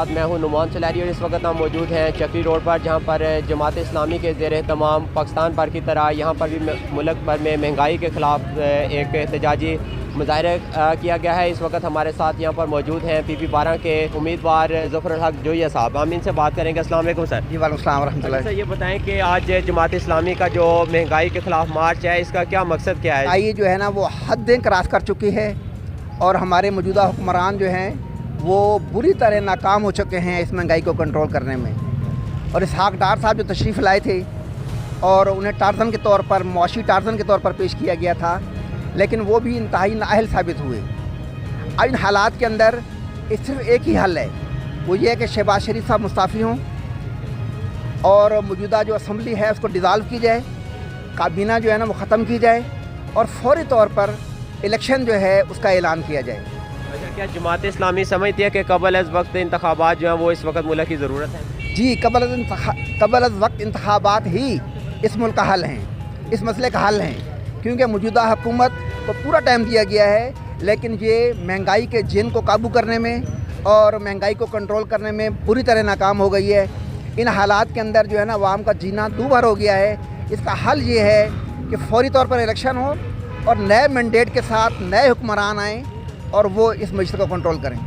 साथ मैं हूं नुमान सलारी और इस वक्त हम मौजूद हैं चक्री रोड पर, जहां पर जमात इस्लामी के ज़ेर तमाम पाकिस्तान भर की तरह यहां पर भी मुल्क भर में महंगाई के ख़िलाफ़ एक एहतजाजी मुजाहरा किया गया है। इस वक्त हमारे साथ यहाँ पर मौजूद हैं PP 12 के उम्मीदवार ज़फ़रुल हक जोइया साहब। हम इनसे बात करेंगे। अस्सलाम वालेकुम सर। जी वालेकुम सलाम रहमतुल्लाह। सर ये बताएं कि आज जमात इस्लामी का जो महंगाई के ख़िलाफ़ मार्च है, इसका क्या मकसद क्या है? महंगाई जो है ना वो हदें क्रॉस कर चुकी है और हमारे मौजूदा हुक्मरान जो हैं वो बुरी तरह नाकाम हो चुके हैं इस महंगाई को कंट्रोल करने में। और इसहाक डार साहब जो तशरीफ़ लाए थे और उन्हें टार्ज़न के तौर पर, मुआशी टार्ज़न के तौर पर पेश किया गया था, लेकिन वो भी इंतहाई नाअहल साबित हुए। अब इन हालात के अंदर सिर्फ एक ही हल है, वो ये है कि शहबाज शरीफ साहब मुस्ताफ़ी हों और मौजूदा जो असम्बली है उसको डिज़ाल्व की जाए, काबीना जो है ना वो ख़त्म की जाए और फौरी तौर पर इलेक्शन जो है उसका ऐलान किया जाए। अच्छा, क्या जमात इस्लामी समझती है कि कबल अज़ वक्त इंतखाबात जो हैं वो इस वक्त मुल्क की ज़रूरत है? जी, कबल अज़ वक्त इंतखाबात ही इस मुल्क का हल हैं, इस मसले का हल हैं, क्योंकि मौजूदा हुकूमत को पूरा टाइम दिया गया है, लेकिन ये महंगाई के जिन को काबू करने में और महंगाई को कंट्रोल करने में पूरी तरह नाकाम हो गई है। इन हालात के अंदर जो है ना आवाम का जीना दूभर हो गया है। इसका हल ये है कि फौरी तौर पर इलेक्शन हो और नए मैंडेट के साथ नए हुक्मरान आएँ और वो इस मजलिस को कंट्रोल करें।